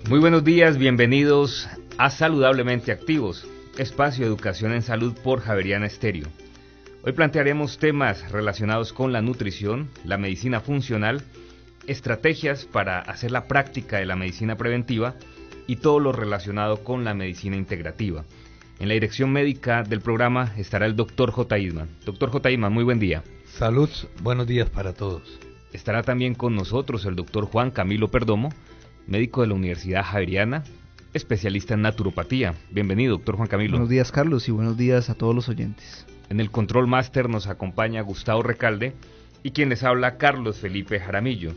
Muy buenos días, bienvenidos a Saludablemente Activos, espacio de educación en salud por Javeriana Estéreo. Hoy plantearemos temas relacionados con la nutrición, la medicina funcional, estrategias para hacer la práctica de la medicina preventiva y todo lo relacionado con la medicina integrativa. En la dirección médica del programa estará el Dr. J. Isman. Dr. J. Isman, muy buen día. Salud, buenos días para todos. Estará también con nosotros el Dr. Juan Camilo Perdomo, médico de la Universidad Javeriana, especialista en naturopatía. Bienvenido, doctor Juan Camilo. Buenos días, Carlos, y buenos días a todos los oyentes. En el Control Master nos acompaña Gustavo Recalde y quien les habla, Carlos Felipe Jaramillo.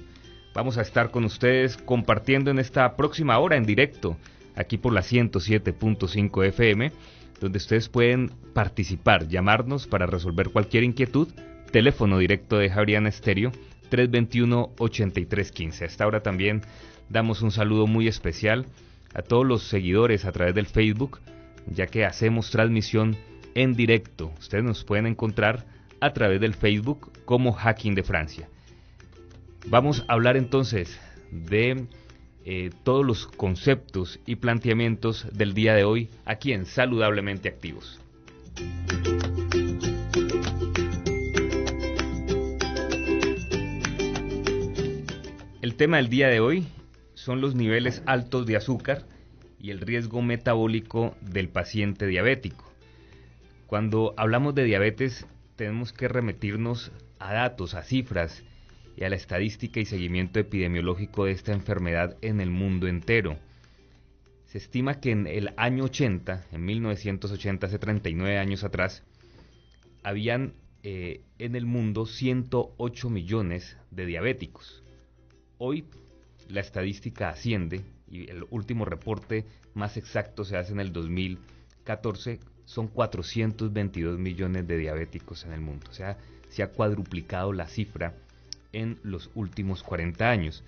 Vamos a estar con ustedes compartiendo en esta próxima hora en directo, aquí por la 107.5 FM, donde ustedes pueden participar, llamarnos para resolver cualquier inquietud. Teléfono directo de Javeriana Estéreo, 321-8315. A esta hora también damos un saludo muy especial a todos los seguidores a través del Facebook, ya que hacemos transmisión en directo. Ustedes nos pueden encontrar a través del Facebook como Hacking de Francia. Vamos a hablar entonces de todos los conceptos y planteamientos del día de hoy aquí en Saludablemente Activos. El tema del día de hoy son los niveles altos de azúcar y el riesgo metabólico del paciente diabético. Cuando hablamos de diabetes tenemos que remitirnos a datos, a cifras y a la estadística y seguimiento epidemiológico de esta enfermedad en el mundo entero. Se estima que en el año 80, en 1980, hace 39 años atrás, habían en el mundo 108 millones de diabéticos. Hoy la estadística asciende y el último reporte más exacto se hace en el 2014, son 422 millones de diabéticos en el mundo. O sea, se ha cuadruplicado la cifra en los últimos 40 años,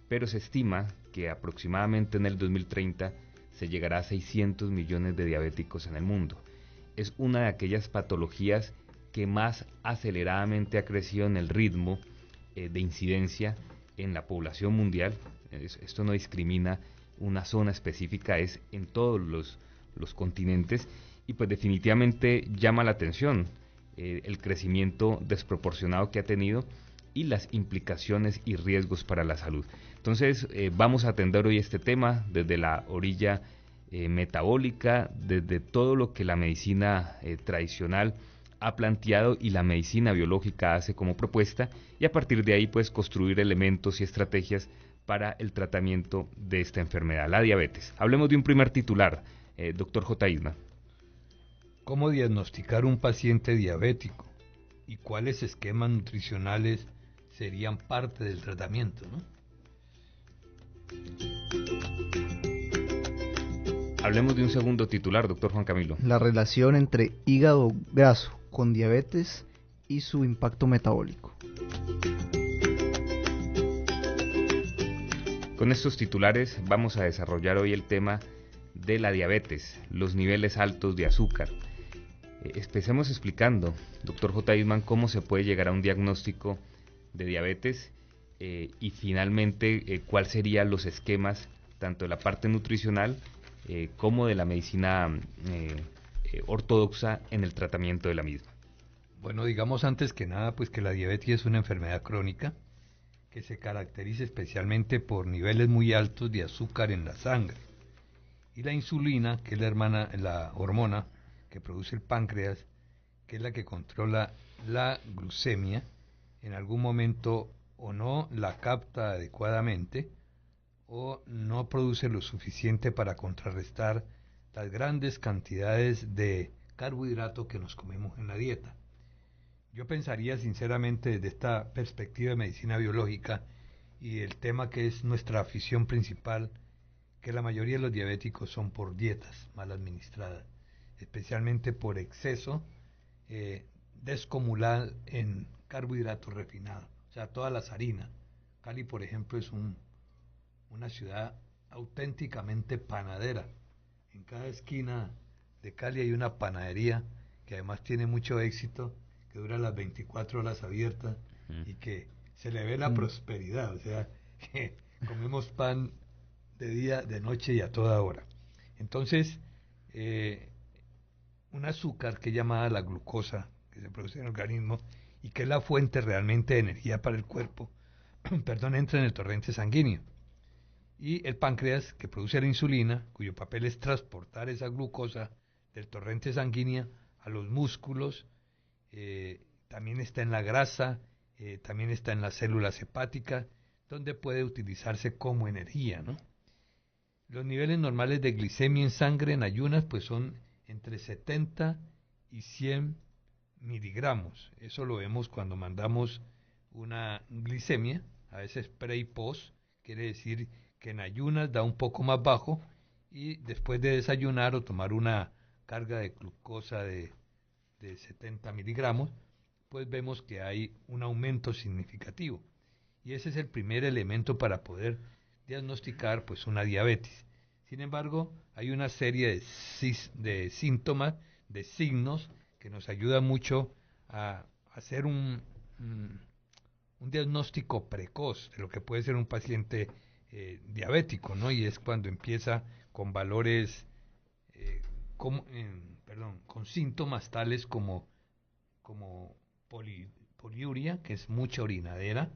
pero se estima que aproximadamente en el 2030 se llegará a 600 millones de diabéticos en el mundo. Es una de aquellas patologías que más aceleradamente ha crecido en el ritmo de incidencia en la población mundial. Esto no discrimina una zona específica, es en todos los continentes, y pues definitivamente llama la atención el crecimiento desproporcionado que ha tenido y las implicaciones y riesgos para la salud. Entonces vamos a atender hoy este tema desde la orilla metabólica, desde todo lo que la medicina tradicional ha planteado y la medicina biológica hace como propuesta, y a partir de ahí pues construir elementos y estrategias para el tratamiento de esta enfermedad, la diabetes. Hablemos de un primer titular, doctor J. Isma. ¿Cómo diagnosticar un paciente diabético y cuáles esquemas nutricionales serían parte del tratamiento, ¿no? Hablemos de un segundo titular, doctor Juan Camilo. La relación entre hígado graso con diabetes y su impacto metabólico. Con estos titulares vamos a desarrollar hoy el tema de la diabetes, los niveles altos de azúcar. Empecemos explicando, doctor J. Isman, cómo se puede llegar a un diagnóstico de diabetes y finalmente cuáles serían los esquemas tanto de la parte nutricional como de la medicina ortodoxa en el tratamiento de la misma. Bueno, digamos antes que nada pues que la diabetes es una enfermedad crónica que se caracteriza especialmente por niveles muy altos de azúcar en la sangre, y la insulina, que es la hormona que produce el páncreas, que es la que controla la glucemia, en algún momento o no la capta adecuadamente o no produce lo suficiente para contrarrestar las grandes cantidades de carbohidrato que nos comemos en la dieta. Yo pensaría sinceramente desde esta perspectiva de medicina biológica y el tema que es nuestra afición principal, que la mayoría de los diabéticos son por dietas mal administradas, especialmente por exceso descomunal en carbohidratos refinados, o sea, todas las harinas. Cali, por ejemplo, es una ciudad auténticamente panadera. En cada esquina de Cali hay una panadería que además tiene mucho éxito, que dura las 24 horas abiertas y que se le ve la prosperidad, o sea, que comemos pan de día, de noche y a toda hora. Entonces, un azúcar que es llamada la glucosa, que se produce en el organismo y que es la fuente realmente de energía para el cuerpo, perdón, entra en el torrente sanguíneo. Y el páncreas, que produce la insulina, cuyo papel es transportar esa glucosa del torrente sanguíneo a los músculos, también está en la grasa, también está en las células hepáticas, donde puede utilizarse como energía, ¿no? Los niveles normales de glicemia en sangre en ayunas pues son entre 70 y 100 miligramos. Eso lo vemos cuando mandamos una glicemia, a veces pre y post, quiere decir que en ayunas da un poco más bajo y después de desayunar o tomar una carga de glucosa de 70 miligramos, pues vemos que hay un aumento significativo. Y ese es el primer elemento para poder diagnosticar pues una diabetes. Sin embargo, hay una serie de síntomas, de signos que nos ayudan mucho a hacer un diagnóstico precoz de lo que puede ser un paciente diabético, ¿no? Y es cuando empieza con valores, con síntomas tales como poliuria, que es mucha orinadera,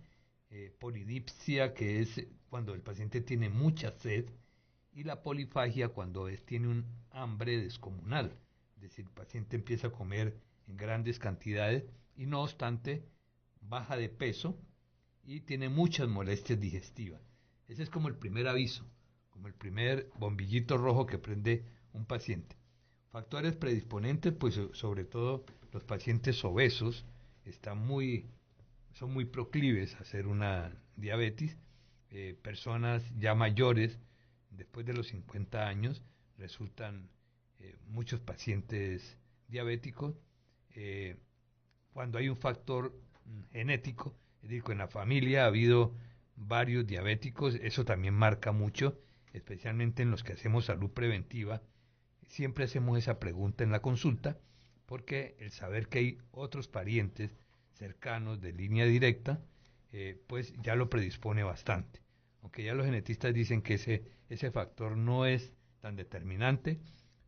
polidipsia, que es cuando el paciente tiene mucha sed, y la polifagia cuando tiene un hambre descomunal, es decir, el paciente empieza a comer en grandes cantidades y no obstante baja de peso y tiene muchas molestias digestivas. Ese es como el primer aviso, como el primer bombillito rojo que prende un paciente. Factores predisponentes, pues sobre todo los pacientes obesos son muy proclives a hacer una diabetes. Personas ya mayores, después de los 50 años, resultan muchos pacientes diabéticos. Cuando hay un factor genético, es decir, que en la familia ha habido varios diabéticos, eso también marca mucho, especialmente en los que hacemos salud preventiva. Siempre hacemos esa pregunta en la consulta, porque el saber que hay otros parientes cercanos de línea directa, pues ya lo predispone bastante. Aunque ya los genetistas dicen que ese factor no es tan determinante,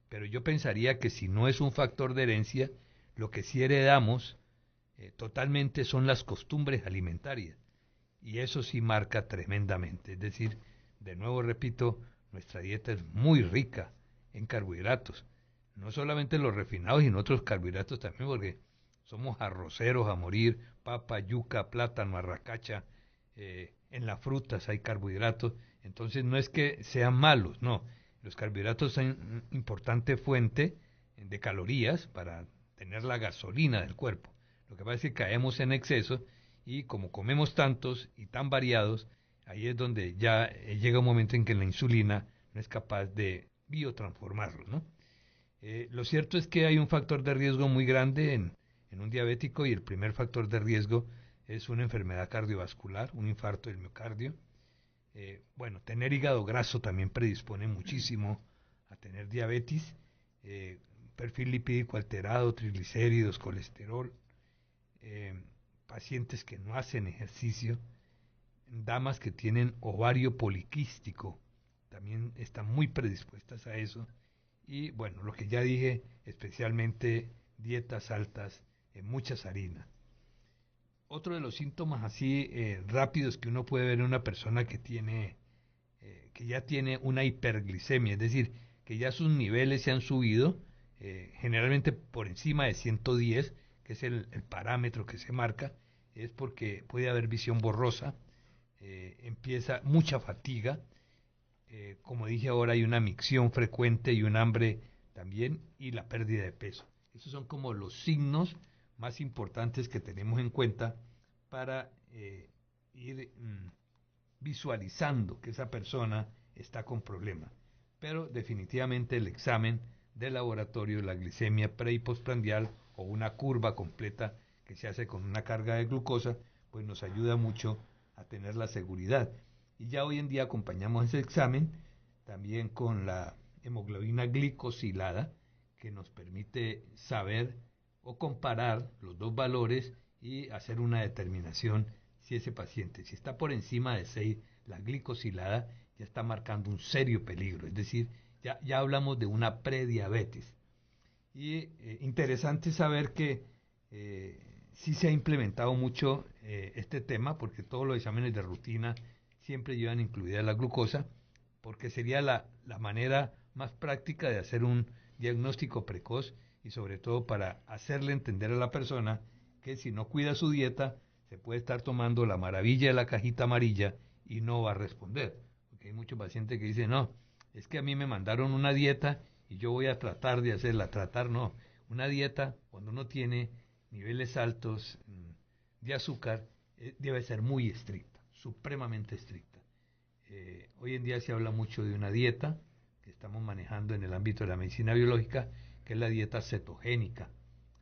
pero yo pensaría que si no es un factor de herencia, lo que sí heredamos totalmente son las costumbres alimentarias. Y eso sí marca tremendamente. Es decir, de nuevo repito, nuestra dieta es muy rica en carbohidratos. No solamente los refinados, sino otros carbohidratos también, porque somos arroceros a morir, papa, yuca, plátano, arracacha, en las frutas hay carbohidratos. Entonces no es que sean malos, no. Los carbohidratos son una importante fuente de calorías para tener la gasolina del cuerpo. Lo que pasa es que caemos en exceso y como comemos tantos y tan variados, ahí es donde ya llega un momento en que la insulina no es capaz de biotransformarlo, ¿no? Lo cierto es que hay un factor de riesgo muy grande en un diabético y el primer factor de riesgo es una enfermedad cardiovascular, un infarto del miocardio. Bueno, tener hígado graso también predispone muchísimo a tener diabetes, perfil lipídico alterado, triglicéridos, colesterol, pacientes que no hacen ejercicio, damas que tienen ovario poliquístico, también están muy predispuestas a eso. Y bueno, lo que ya dije, especialmente dietas altas en muchas harinas. Otro de los síntomas así rápidos que uno puede ver en una persona que ya tiene una hiperglicemia, es decir, que ya sus niveles se han subido, generalmente por encima de 110, que es el parámetro que se marca, es porque puede haber visión borrosa, empieza mucha fatiga, como dije ahora, hay una micción frecuente y un hambre también, y la pérdida de peso. Esos son como los signos más importantes que tenemos en cuenta para ir visualizando que esa persona está con problemas. Pero definitivamente el examen de laboratorio, la glicemia pre y postprandial o una curva completa que se hace con una carga de glucosa, pues nos ayuda mucho a tener la seguridad. Y ya hoy en día acompañamos ese examen también con la hemoglobina glicosilada, que nos permite saber o comparar los dos valores y hacer una determinación si ese paciente, si está por encima de 6 la glicosilada, ya está marcando un serio peligro, es decir, ya hablamos de una prediabetes. Y interesante saber que sí se ha implementado mucho este tema, porque todos los exámenes de rutina siempre llevan incluida la glucosa, porque sería la manera más práctica de hacer un diagnóstico precoz y sobre todo para hacerle entender a la persona que si no cuida su dieta, se puede estar tomando la maravilla de la cajita amarilla y no va a responder. Porque hay muchos pacientes que dicen, no, es que a mí me mandaron una dieta y yo voy a tratar de hacerla. Tratar no. Una dieta, cuando uno tiene niveles altos de azúcar, debe ser muy estricta, supremamente estricta. Hoy en día se habla mucho de una dieta que estamos manejando en el ámbito de la medicina biológica, que es la dieta cetogénica.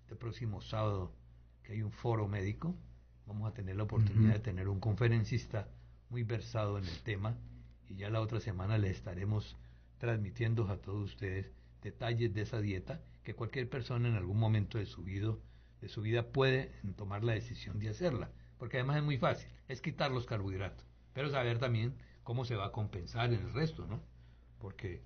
Este próximo sábado, que hay un foro médico, vamos a tener la oportunidad de tener un conferencista muy versado en el tema, y ya la otra semana les estaremos transmitiendo a todos ustedes detalles de esa dieta que cualquier persona en algún momento de su vida puede tomar la decisión de hacerla, porque además es muy fácil, es quitar los carbohidratos, pero saber también cómo se va a compensar en el resto, ¿no? Porque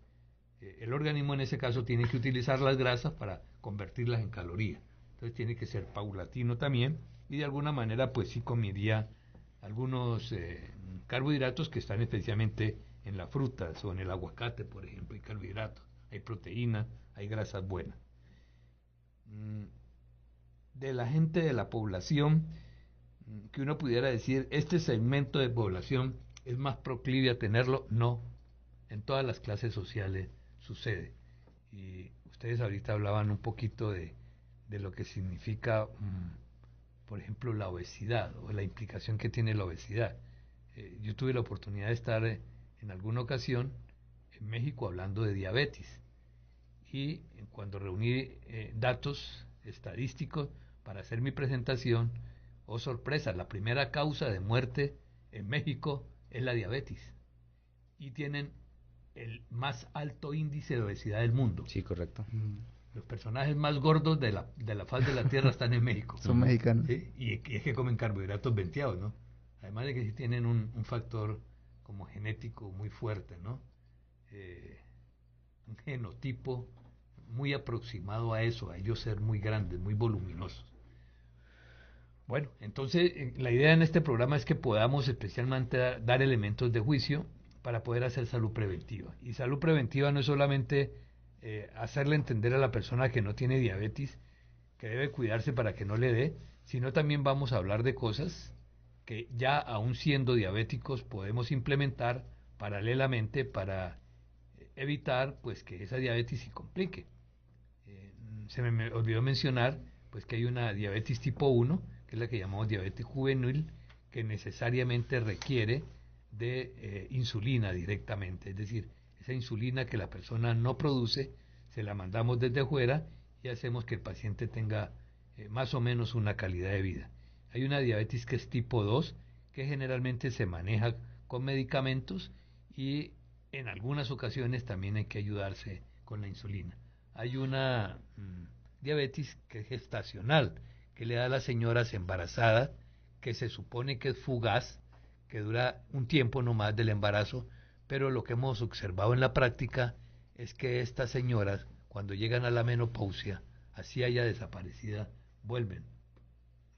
el organismo en ese caso tiene que utilizar las grasas para convertirlas en calorías, entonces tiene que ser paulatino también, y de alguna manera pues sí comería algunos carbohidratos que están especialmente en las frutas o en el aguacate, por ejemplo, hay carbohidratos, hay proteína, hay grasas buenas. De la gente de la población, que uno pudiera decir, este segmento de población es más proclive a tenerlo, no, en todas las clases sociales sucede. Y ustedes ahorita hablaban un poquito de lo que significa, por ejemplo, la obesidad o la implicación que tiene la obesidad. Yo tuve la oportunidad de estar en alguna ocasión en México hablando de diabetes y cuando reuní datos estadísticos para hacer mi presentación, oh sorpresa, la primera causa de muerte en México es la diabetes y tienen el más alto índice de obesidad del mundo. Sí, correcto. Los personajes más gordos de la faz de la tierra están en México. Son mexicanos. ¿Sí? Y es que comen carbohidratos venteados, ¿no? Además de que sí tienen un factor como genético muy fuerte, ¿no? Un genotipo muy aproximado a eso, a ellos ser muy grandes, muy voluminosos. Bueno, entonces la idea en este programa es que podamos especialmente dar elementos de juicio para poder hacer salud preventiva. Y salud preventiva no es solamente hacerle entender a la persona que no tiene diabetes, que debe cuidarse para que no le dé, sino también vamos a hablar de cosas que ya aún siendo diabéticos podemos implementar paralelamente para evitar pues que esa diabetes se complique. Se me olvidó mencionar pues que hay una diabetes tipo 1, que es la que llamamos diabetes juvenil, que necesariamente requiere de insulina directamente, es decir, esa insulina que la persona no produce, se la mandamos desde fuera y hacemos que el paciente tenga más o menos una calidad de vida. Hay una diabetes que es tipo 2, que generalmente se maneja con medicamentos y en algunas ocasiones también hay que ayudarse con la insulina. Hay una diabetes que es gestacional, que le da a las señoras embarazadas, que se supone que es fugaz, que dura un tiempo nomás del embarazo, pero lo que hemos observado en la práctica es que estas señoras, cuando llegan a la menopausia, así haya desaparecida, vuelven,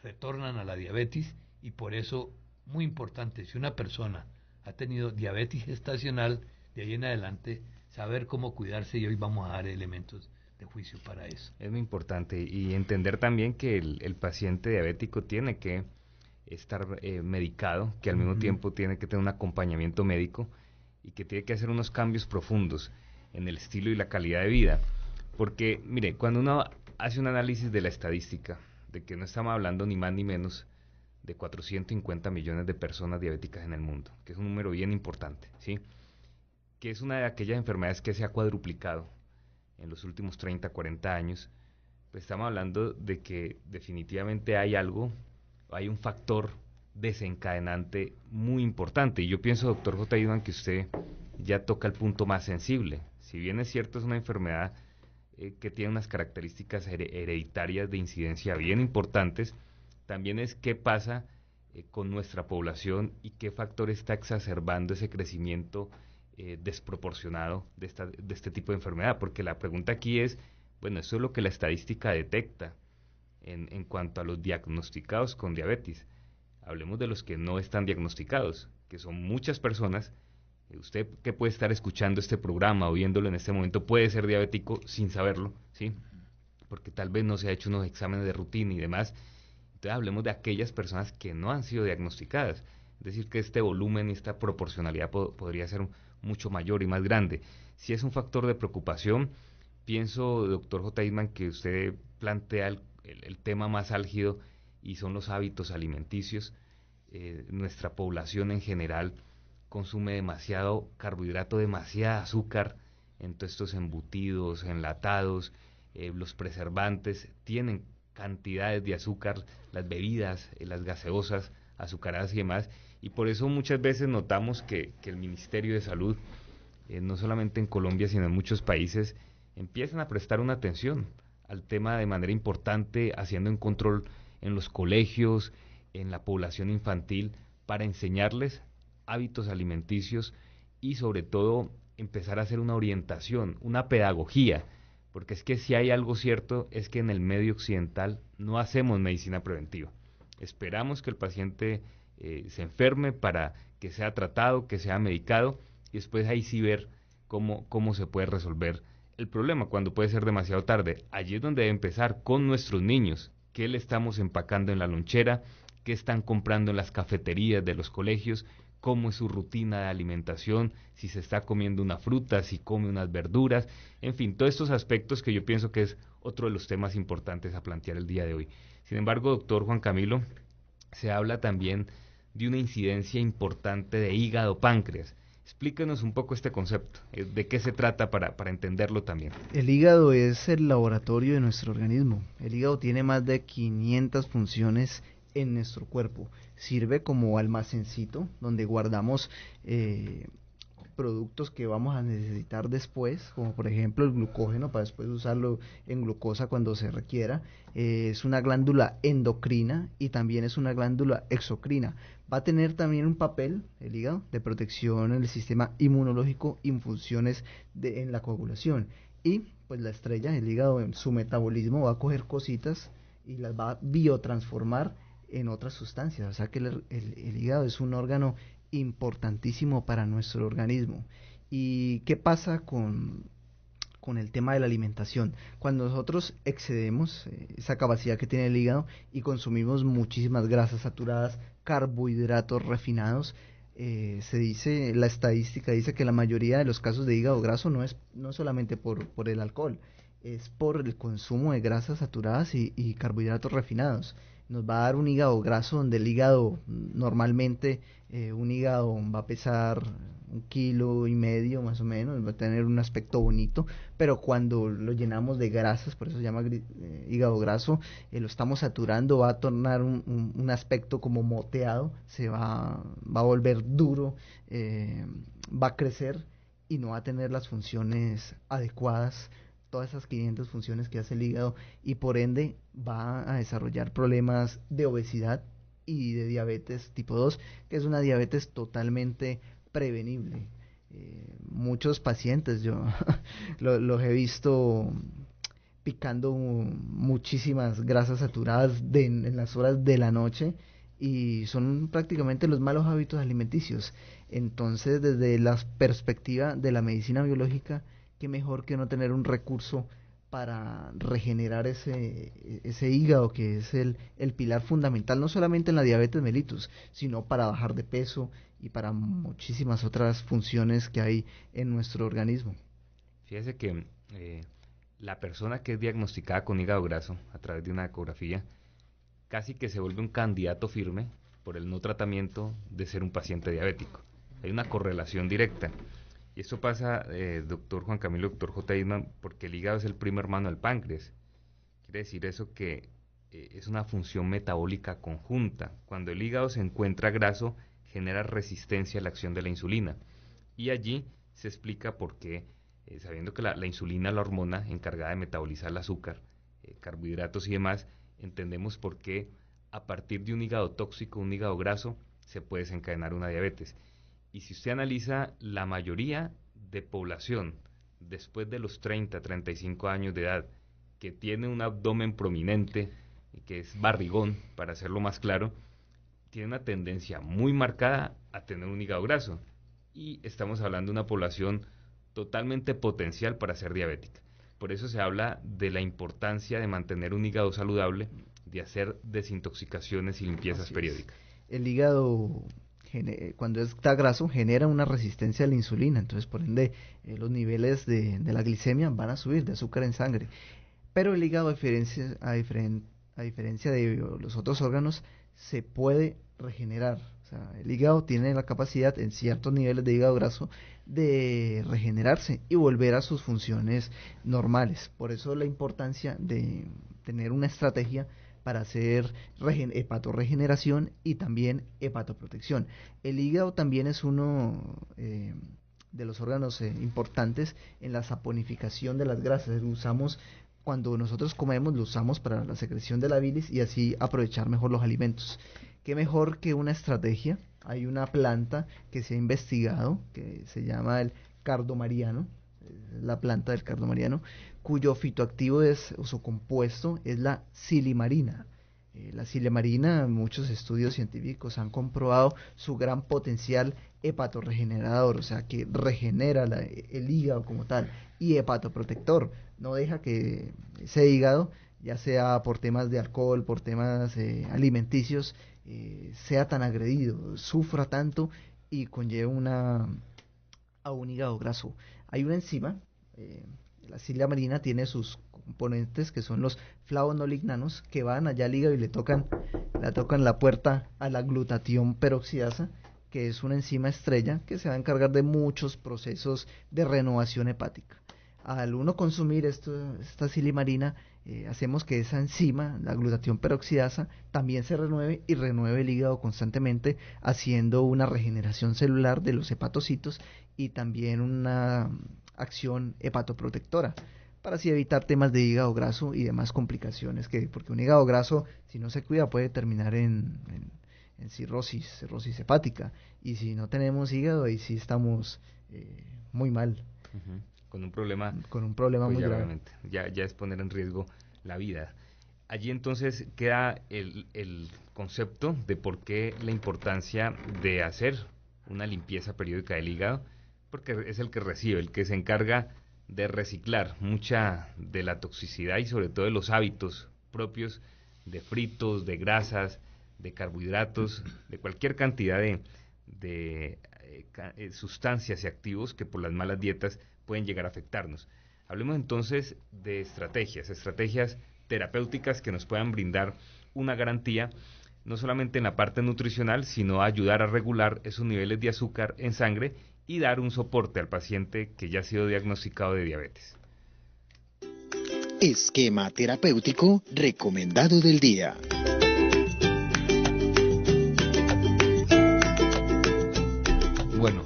retornan a la diabetes y por eso, muy importante, si una persona ha tenido diabetes gestacional, de ahí en adelante, saber cómo cuidarse y hoy vamos a dar elementos de juicio para eso. Es muy importante y entender también que el paciente diabético tiene que estar medicado, que al mismo tiempo tiene que tener un acompañamiento médico y que tiene que hacer unos cambios profundos en el estilo y la calidad de vida. Porque, mire, cuando uno hace un análisis de la estadística, de que no estamos hablando ni más ni menos de 450 millones de personas diabéticas en el mundo, que es un número bien importante, ¿sí? Que es una de aquellas enfermedades que se ha cuadruplicado en los últimos 30, 40 años, pues estamos hablando de que definitivamente hay algo, hay un factor desencadenante muy importante. Y yo pienso, doctor J. Iván, que usted ya toca el punto más sensible. Si bien es cierto, es una enfermedad que tiene unas características hereditarias de incidencia bien importantes, también es qué pasa con nuestra población y qué factor está exacerbando ese crecimiento desproporcionado de este tipo de enfermedad, porque la pregunta aquí es, bueno, eso es lo que la estadística detecta en cuanto a los diagnosticados con diabetes. Hablemos de los que no están diagnosticados, que son muchas personas. Usted que puede estar escuchando este programa o viéndolo en este momento puede ser diabético sin saberlo, ¿sí? Porque tal vez no se ha hecho unos exámenes de rutina y demás. Entonces hablemos de aquellas personas que no han sido diagnosticadas. Es decir, que este volumen y esta proporcionalidad podría ser mucho mayor y más grande. Si es un factor de preocupación, pienso, doctor J. Eastman, que usted plantea el tema más álgido y son los hábitos alimenticios. Nuestra población en general consume demasiado carbohidrato, demasiada azúcar en todos estos embutidos, enlatados, los preservantes tienen cantidades de azúcar, las bebidas, las gaseosas, azucaradas y demás, y por eso muchas veces notamos que el Ministerio de Salud, no solamente en Colombia, sino en muchos países, empiezan a prestar una atención al tema de manera importante, haciendo un control en los colegios, en la población infantil, para enseñarles hábitos alimenticios y sobre todo empezar a hacer una orientación, una pedagogía, porque es que si hay algo cierto es que en el medio occidental no hacemos medicina preventiva. Esperamos que el paciente se enferme para que sea tratado, que sea medicado y después ahí sí ver cómo se puede resolver el problema cuando puede ser demasiado tarde. Allí es donde debe empezar con nuestros niños. ¿Qué le estamos empacando en la lonchera? ¿Qué están comprando en las cafeterías de los colegios? ¿Cómo es su rutina de alimentación? Si se está comiendo una fruta, si come unas verduras, en fin, todos estos aspectos que yo pienso que es otro de los temas importantes a plantear el día de hoy. Sin embargo, doctor Juan Camilo, se habla también de una incidencia importante de hígado-páncreas. Explíquenos un poco este concepto, de qué se trata para entenderlo también. El hígado es el laboratorio de nuestro organismo. El hígado tiene más de 500 funciones en nuestro cuerpo. Sirve como almacencito donde guardamos productos que vamos a necesitar después, como por ejemplo el glucógeno para después usarlo en glucosa cuando se requiera. Es una glándula endocrina y también es una glándula exocrina. Va a tener también un papel, el hígado, de protección en el sistema inmunológico y en funciones en la coagulación. Y pues la estrella, el hígado, en su metabolismo va a coger cositas y las va a biotransformar en otras sustancias. O sea que el hígado es un órgano importantísimo para nuestro organismo. ¿Y qué pasa con el tema de la alimentación? Cuando nosotros excedemos esa capacidad que tiene el hígado y consumimos muchísimas grasas saturadas, carbohidratos refinados, se dice, la estadística dice que la mayoría de los casos de hígado graso no solamente por el alcohol, es por el consumo de grasas saturadas y carbohidratos refinados. Nos va a dar un hígado graso donde el hígado normalmente un hígado va a pesar 1,5 kilos más o menos, va a tener un aspecto bonito, pero cuando lo llenamos de grasas, por eso se llama hígado graso, lo estamos saturando, va a tornar un aspecto como moteado, va a volver duro, va a crecer y no va a tener las funciones adecuadas, todas esas 500 funciones que hace el hígado, y por ende va a desarrollar problemas de obesidad y de diabetes tipo 2, que es una diabetes totalmente prevenible. Muchos pacientes yo los he visto picando muchísimas grasas saturadas en las horas de la noche y son prácticamente los malos hábitos alimenticios. Entonces, desde la perspectiva de la medicina biológica, qué mejor que no tener un recurso para regenerar ese hígado que es el pilar fundamental, no solamente en la diabetes mellitus, sino para bajar de peso y para muchísimas otras funciones que hay en nuestro organismo. Fíjese que la persona que es diagnosticada con hígado graso a través de una ecografía casi que se vuelve un candidato firme por el no tratamiento de ser un paciente diabético. Hay una correlación directa. Y esto pasa, doctor Juan Camilo, doctor J. Eastman, porque el hígado es el primo hermano del páncreas. Quiere decir eso que es una función metabólica conjunta. Cuando el hígado se encuentra graso, genera resistencia a la acción de la insulina. Y allí se explica por qué, sabiendo que la insulina es la hormona encargada de metabolizar el azúcar, carbohidratos y demás, entendemos por qué a partir de un hígado tóxico, un hígado graso, se puede desencadenar una diabetes. Y si usted analiza la mayoría de población después de los 30, 35 años de edad, que tiene un abdomen prominente, que es barrigón, para hacerlo más claro, tiene una tendencia muy marcada a tener un hígado graso. Y estamos hablando de una población totalmente potencial para ser diabética. Por eso se habla de la importancia de mantener un hígado saludable, de hacer desintoxicaciones y limpiezas periódicas. El hígado, cuando está graso, genera una resistencia a la insulina, entonces por ende los niveles de la glicemia van a subir, de azúcar en sangre. Pero el hígado, a diferencia de los otros órganos, se puede regenerar. O sea, el hígado tiene la capacidad, en ciertos niveles de hígado graso, de regenerarse y volver a sus funciones normales. Por eso la importancia de tener una estrategia para hacer hepatorregeneración y también hepatoprotección. El hígado también es uno de los órganos importantes en la saponificación de las grasas. Cuando nosotros comemos, lo usamos para la secreción de la bilis y así aprovechar mejor los alimentos. ¿Qué mejor que una estrategia? Hay una planta que se ha investigado, que se llama el cardomariano, la planta del cardomariano, cuyo fitoactivo o su compuesto es la silimarina. La silimarina, muchos estudios científicos han comprobado su gran potencial hepatorregenerador, o sea que regenera el hígado como tal, y hepatoprotector, no deja que ese hígado, ya sea por temas de alcohol, por temas alimenticios, sea tan agredido, sufra tanto y conlleve a un hígado graso. Hay una enzima, la silimarina tiene sus componentes que son los flavonolignanos, que van allá al hígado y le tocan la puerta a la glutatión peroxidasa, que es una enzima estrella que se va a encargar de muchos procesos de renovación hepática. Al uno consumir esta silimarina, hacemos que esa enzima, la glutatión peroxidasa, también se renueve y renueve el hígado constantemente, haciendo una regeneración celular de los hepatocitos y también una acción hepatoprotectora, para así evitar temas de hígado graso y demás complicaciones, porque un hígado graso, si no se cuida, puede terminar en cirrosis hepática, y si no tenemos hígado, ahí sí estamos muy mal. Uh-huh. Con un problema pues muy grave. Ya es poner en riesgo la vida. Allí entonces queda el concepto de por qué la importancia de hacer una limpieza periódica del hígado, porque es el que recibe, el que se encarga de reciclar mucha de la toxicidad y sobre todo de los hábitos propios de fritos, de grasas, de carbohidratos, de cualquier cantidad de sustancias y activos que por las malas dietas pueden llegar a afectarnos. Hablemos entonces de estrategias terapéuticas que nos puedan brindar una garantía, no solamente en la parte nutricional, sino ayudar a regular esos niveles de azúcar en sangre y dar un soporte al paciente que ya ha sido diagnosticado de diabetes. Esquema terapéutico recomendado del día. Bueno,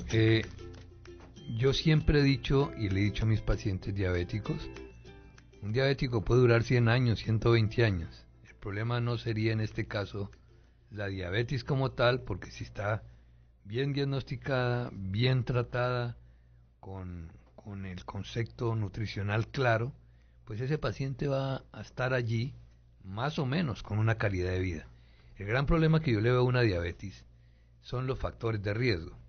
yo siempre he dicho, y le he dicho a mis pacientes diabéticos, un diabético puede durar 100 años, 120 años. El problema no sería en este caso la diabetes como tal, porque si está bien diagnosticada, bien tratada, con el concepto nutricional claro, pues ese paciente va a estar allí más o menos con una calidad de vida. El gran problema que yo le veo a una diabetes son los factores de riesgo.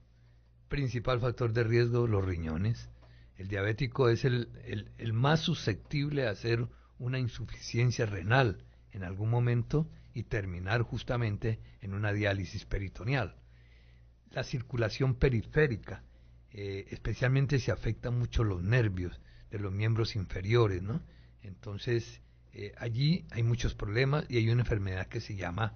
Principal factor de riesgo, los riñones. El diabético es el más susceptible a hacer una insuficiencia renal en algún momento y terminar justamente en una diálisis peritoneal. La circulación periférica, especialmente si afecta mucho los nervios de los miembros inferiores, ¿no? Entonces, allí hay muchos problemas y hay una enfermedad que se llama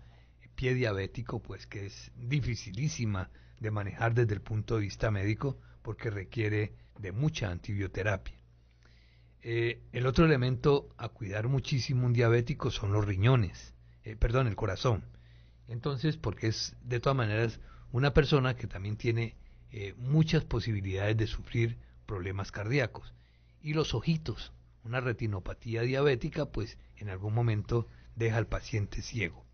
pie diabético, pues que es dificilísima de manejar desde el punto de vista médico porque requiere de mucha antibioterapia. El otro elemento a cuidar muchísimo un diabético son los riñones, el corazón. Entonces, porque es de todas maneras una persona que también tiene muchas posibilidades de sufrir problemas cardíacos. Y los ojitos, una retinopatía diabética, pues en algún momento deja al paciente ciego.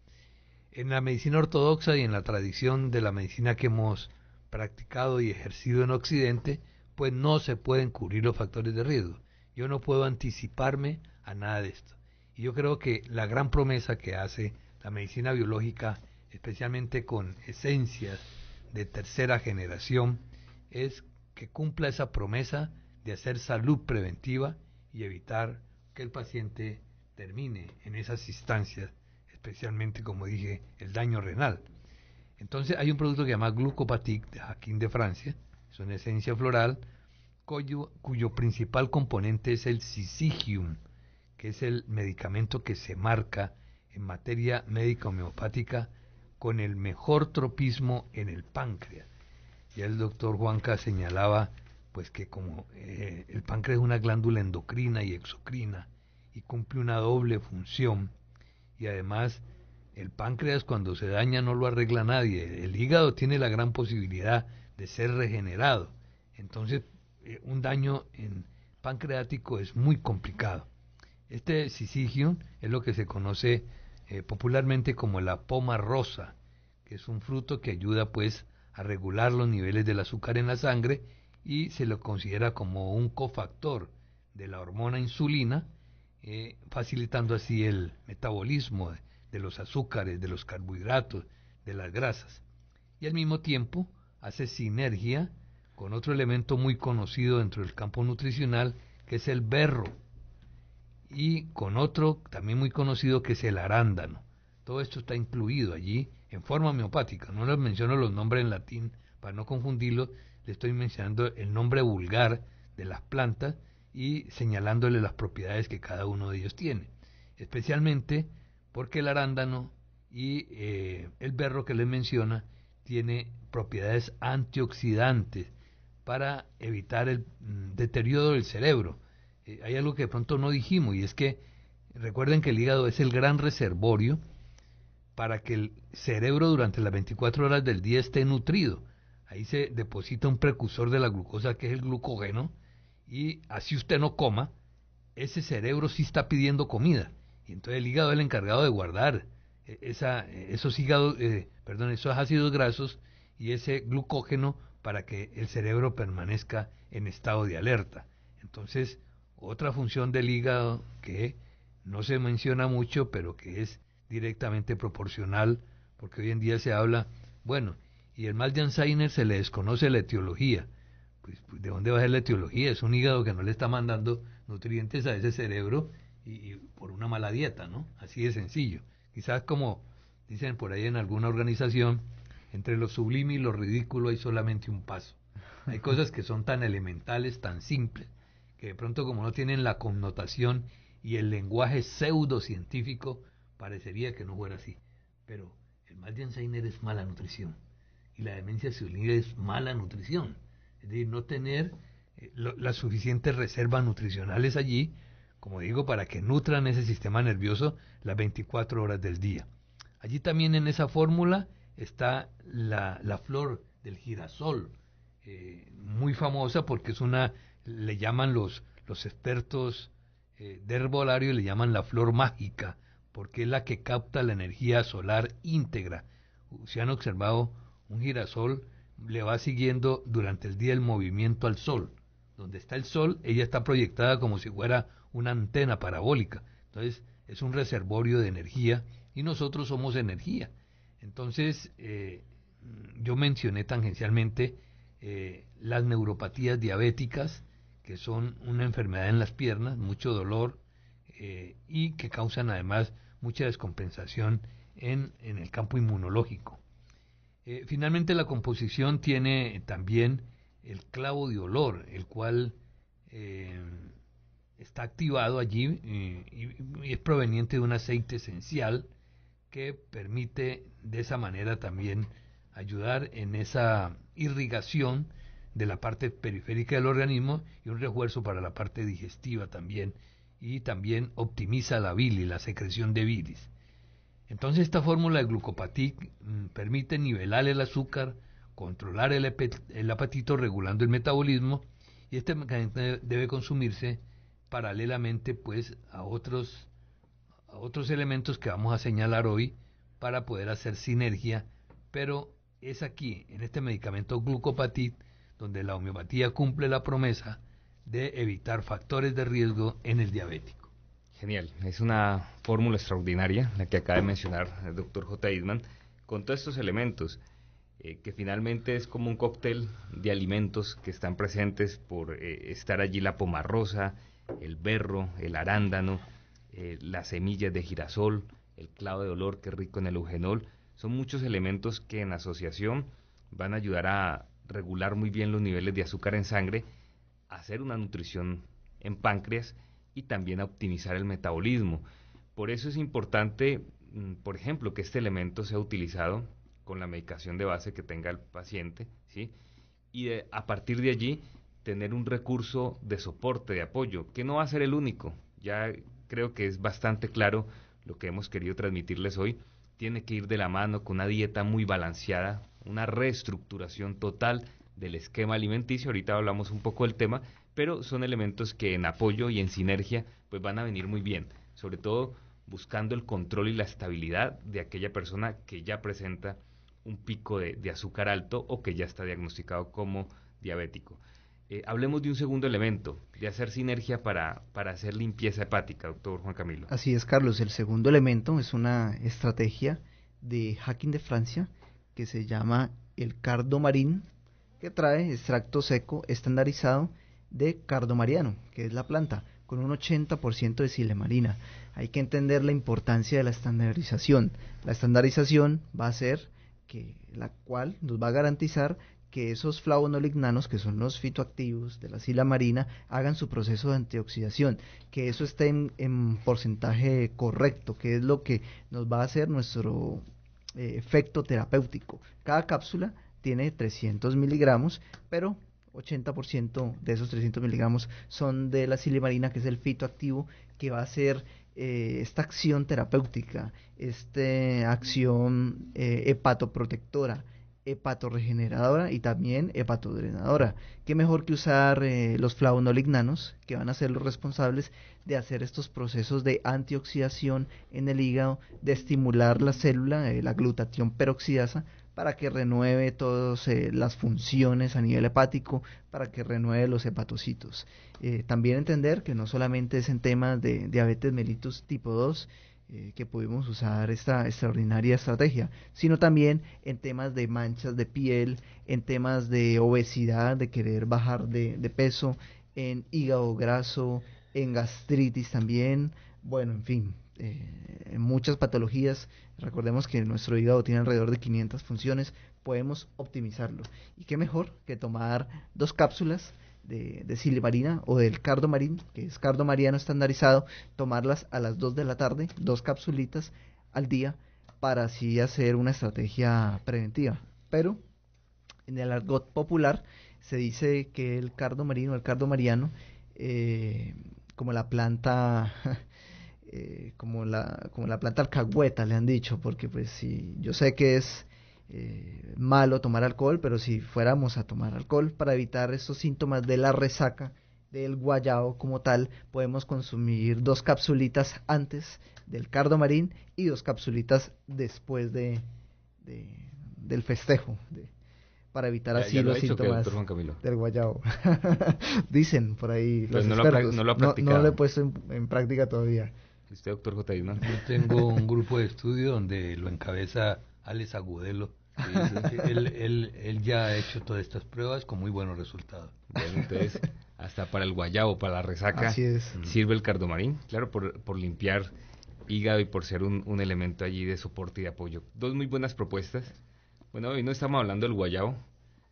En la medicina ortodoxa y en la tradición de la medicina que hemos practicado y ejercido en Occidente, pues no se pueden cubrir los factores de riesgo. Yo no puedo anticiparme a nada de esto. Y yo creo que la gran promesa que hace la medicina biológica, especialmente con esencias de tercera generación, es que cumpla esa promesa de hacer salud preventiva y evitar que el paciente termine en esas instancias, especialmente, como dije, el daño renal. Entonces hay un producto que se llama Glucopatic de Jacquin de Francia, es una esencia floral cuyo principal componente es el Syzygium, que es el medicamento que se marca en materia médica homeopática con el mejor tropismo en el páncreas. Ya el doctor Juanca señalaba pues que como el páncreas es una glándula endocrina y exocrina y cumple una doble función, y además el páncreas cuando se daña no lo arregla nadie, el hígado tiene la gran posibilidad de ser regenerado, entonces un daño en pancreático es muy complicado. Este Syzygium es lo que se conoce popularmente como la poma rosa, que es un fruto que ayuda pues a regular los niveles del azúcar en la sangre y se lo considera como un cofactor de la hormona insulina, facilitando así el metabolismo de los azúcares, de los carbohidratos, de las grasas. Y al mismo tiempo hace sinergia con otro elemento muy conocido dentro del campo nutricional, que es el berro, y con otro también muy conocido que es el arándano. Todo esto está incluido allí en forma homeopática. No les menciono los nombres en latín para no confundirlos, le estoy mencionando el nombre vulgar de las plantas y señalándole las propiedades que cada uno de ellos tiene. Especialmente porque el arándano y el berro que les menciona tiene propiedades antioxidantes para evitar el deterioro del cerebro. Hay algo que de pronto no dijimos y es que recuerden que el hígado es el gran reservorio para que el cerebro durante las 24 horas del día esté nutrido. Ahí se deposita un precursor de la glucosa que es el glucógeno y así usted no coma, ese cerebro sí está pidiendo comida y entonces el hígado es el encargado de guardar esos ácidos grasos y ese glucógeno para que el cerebro permanezca en estado de alerta. Entonces, otra función del hígado que no se menciona mucho, pero que es directamente proporcional, porque hoy en día se habla, bueno, y el mal de Alzheimer se le desconoce la etiología. Pues, ¿de dónde va a ser la etiología? Es un hígado que no le está mandando nutrientes a ese cerebro y por una mala dieta, ¿no? Así de sencillo. Quizás como dicen por ahí en alguna organización, entre lo sublime y lo ridículo hay solamente un paso. Hay cosas que son tan elementales, tan simples, que de pronto como no tienen la connotación y el lenguaje pseudocientífico, parecería que no fuera así. Pero el mal de Alzheimer es mala nutrición y la demencia senil es mala nutrición. Es decir, no tener las suficientes reservas nutricionales allí, como digo, para que nutran ese sistema nervioso las 24 horas del día. Allí también en esa fórmula está la flor del girasol, muy famosa porque es le llaman los expertos de herbolario, le llaman la flor mágica, porque es la que capta la energía solar íntegra. Se han observado un girasol, le va siguiendo durante el día el movimiento al sol. Donde está el sol, ella está proyectada como si fuera una antena parabólica. Entonces, es un reservorio de energía y nosotros somos energía. Entonces, yo mencioné tangencialmente las neuropatías diabéticas, que son una enfermedad en las piernas, mucho dolor y que causan además mucha descompensación en el campo inmunológico. Finalmente la composición tiene también el clavo de olor, el cual está activado allí y es proveniente de un aceite esencial que permite de esa manera también ayudar en esa irrigación de la parte periférica del organismo y un refuerzo para la parte digestiva también, y también optimiza la bilis, la secreción de bilis. Entonces esta fórmula de Glucopatic permite nivelar el azúcar, controlar el apetito regulando el metabolismo, y este mecanismo debe consumirse paralelamente pues a otros elementos que vamos a señalar hoy para poder hacer sinergia, pero es aquí, en este medicamento Glucopatit, donde la homeopatía cumple la promesa de evitar factores de riesgo en el diabético. Genial, es una fórmula extraordinaria la que acaba de mencionar el doctor J. Eastman, con todos estos elementos, que finalmente es como un cóctel de alimentos que están presentes por estar allí la pomarrosa, el berro, el arándano, las semillas de girasol, el clavo de olor que es rico en el eugenol. Son muchos elementos que en asociación van a ayudar a regular muy bien los niveles de azúcar en sangre, a hacer una nutrición en páncreas y también a optimizar el metabolismo. Por eso es importante, por ejemplo, que este elemento sea utilizado con la medicación de base que tenga el paciente, ¿sí? Y a partir de allí tener un recurso de soporte, de apoyo, que no va a ser el único. Ya creo que es bastante claro lo que hemos querido transmitirles hoy. Tiene que ir de la mano con una dieta muy balanceada, una reestructuración total del esquema alimenticio. Ahorita hablamos un poco del tema, pero son elementos que en apoyo y en sinergia pues van a venir muy bien, sobre todo buscando el control y la estabilidad de aquella persona que ya presenta un pico de azúcar alto o que ya está diagnosticado como diabético. Hablemos de un segundo elemento, de hacer sinergia para hacer limpieza hepática, doctor Juan Camilo. Así es, Carlos. El segundo elemento es una estrategia de Hacking de Francia que se llama el cardomarín, que trae extracto seco estandarizado de cardomariano, que es la planta, con un 80% de silemarina. Hay que entender la importancia de la estandarización. La estandarización va a ser la cual nos va a garantizar que esos flavonolignanos, que son los fitoactivos de la silamarina, hagan su proceso de antioxidación, que eso esté en porcentaje correcto, que es lo que nos va a hacer nuestro efecto terapéutico. Cada cápsula tiene 300 miligramos, pero 80% de esos 300 miligramos son de la silimarina, que es el fitoactivo que va a hacer esta acción terapéutica, esta acción hepatoprotectora, hepatorregeneradora y también hepatodrenadora. Qué mejor que usar los flavonolignanos, que van a ser los responsables de hacer estos procesos de antioxidación en el hígado, de estimular la célula, la glutatión peroxidasa, para que renueve todas las funciones a nivel hepático, para que renueve los hepatocitos. También entender que no solamente es en temas de diabetes mellitus tipo 2, que pudimos usar esta extraordinaria estrategia, sino también en temas de manchas de piel, en temas de obesidad, de querer bajar de peso, en hígado graso, en gastritis también, bueno, en fin, en muchas patologías. Recordemos que nuestro hígado tiene alrededor de 500 funciones, podemos optimizarlo. Y qué mejor que tomar 2 cápsulas de silimarina o del cardomarín, que es cardomariano estandarizado, tomarlas a las 2 de la tarde, 2 capsulitas al día, para así hacer una estrategia preventiva. Pero en el argot popular se dice que el cardomarino, el cardomariano, como la planta como la planta alcahueta, le han dicho, porque pues sí, yo sé que es malo tomar alcohol, pero si fuéramos a tomar alcohol para evitar estos síntomas de la resaca, del guayabo como tal, podemos consumir 2 capsulitas antes del cardomarín y 2 capsulitas después del festejo, para evitar así los síntomas del guayabo. Dicen por ahí los expertos. No lo he puesto en práctica todavía. ¿Usted, doctor J. Eastman? Yo tengo un grupo de estudio donde lo encabeza Alex Agudelo. Él ya ha hecho todas estas pruebas con muy buenos resultados. Bueno, entonces, hasta para el guayabo, para la resaca, así es, sirve el cardomarín, claro, por limpiar hígado y por ser un elemento allí de soporte y de apoyo. 2 muy buenas propuestas. Bueno, hoy no estamos hablando del guayabo,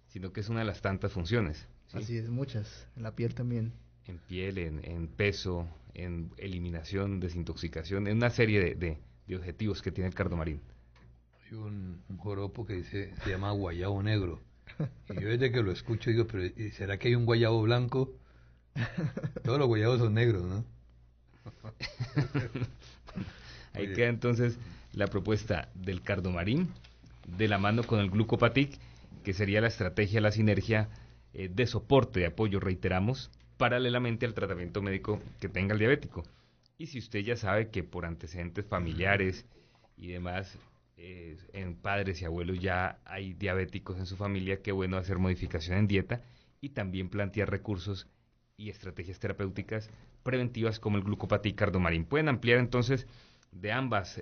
sino que es una de las tantas funciones, ¿sí? Así es, muchas, en la piel también. En piel, en peso, en eliminación, desintoxicación, en una serie de objetivos que tiene el cardomarín. Hay un joropo que se llama guayabo negro. Y yo desde que lo escucho digo, pero ¿será que hay un guayabo blanco? Todos los guayabos son negros, ¿no? Ahí queda entonces la propuesta del cardomarín, de la mano con el glucopatic, que sería la estrategia, la sinergia de soporte, de apoyo, reiteramos, paralelamente al tratamiento médico que tenga el diabético. Y si usted ya sabe que por antecedentes familiares y demás en padres y abuelos ya hay diabéticos en su familia, qué bueno hacer modificación en dieta y también plantear recursos y estrategias terapéuticas preventivas como el glucopatía y cardomarín. Pueden ampliar entonces de ambas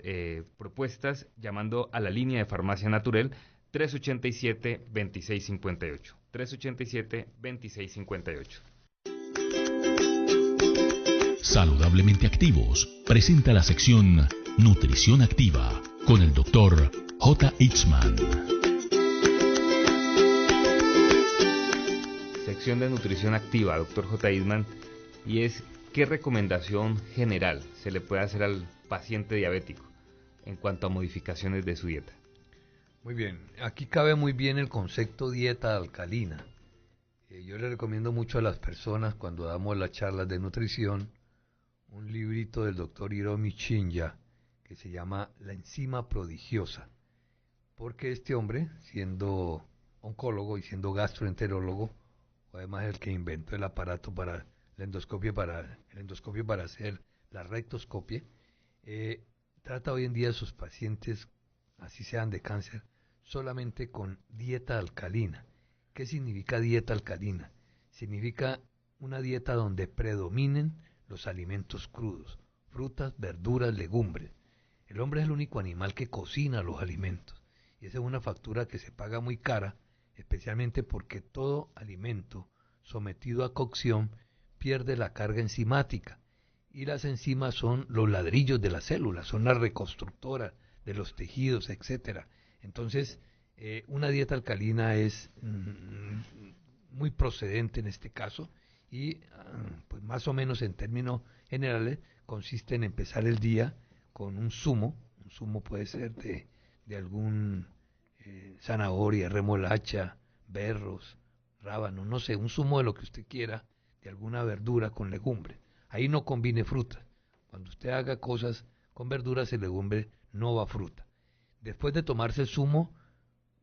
propuestas llamando a la línea de Farmacia Natural 387-2658. 387-2658. Saludablemente Activos presenta la sección Nutrición Activa con el doctor J. Itzman. Sección de Nutrición Activa, doctor J. Itzman, y es ¿qué recomendación general se le puede hacer al paciente diabético en cuanto a modificaciones de su dieta? Muy bien, aquí cabe muy bien el concepto dieta alcalina. Yo le recomiendo mucho a las personas cuando damos las charlas de nutrición un librito del doctor Hiromi Shinya que se llama La enzima prodigiosa, porque este hombre, siendo oncólogo y siendo gastroenterólogo, además el que inventó el aparato para el endoscopio para hacer la rectoscopia, trata hoy en día a sus pacientes, así sean de cáncer, solamente con dieta alcalina. ¿Qué significa dieta alcalina? Significa una dieta donde predominen los alimentos crudos, frutas, verduras, legumbres. El hombre es el único animal que cocina los alimentos, y esa es una factura que se paga muy cara, especialmente porque todo alimento sometido a cocción pierde la carga enzimática, y las enzimas son los ladrillos de las células, son las reconstructoras de los tejidos, etcétera. Entonces, una dieta alcalina es muy procedente en este caso, y pues más o menos en términos generales consiste en empezar el día con un zumo puede ser de algún zanahoria, remolacha, berros, rábano, no sé, un zumo de lo que usted quiera, de alguna verdura con legumbre. Ahí no combine fruta. Cuando usted haga cosas con verduras y legumbres, no va fruta. Después de tomarse el zumo,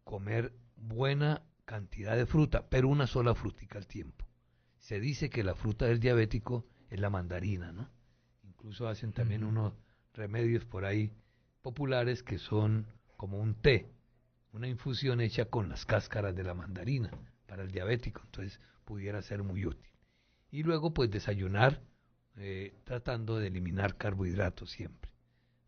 comer buena cantidad de fruta, pero una sola frutica al tiempo. Se dice que la fruta del diabético es la mandarina, ¿no? Incluso hacen también unos remedios por ahí populares que son como un té, una infusión hecha con las cáscaras de la mandarina para el diabético, entonces pudiera ser muy útil. Y luego pues desayunar tratando de eliminar carbohidratos siempre.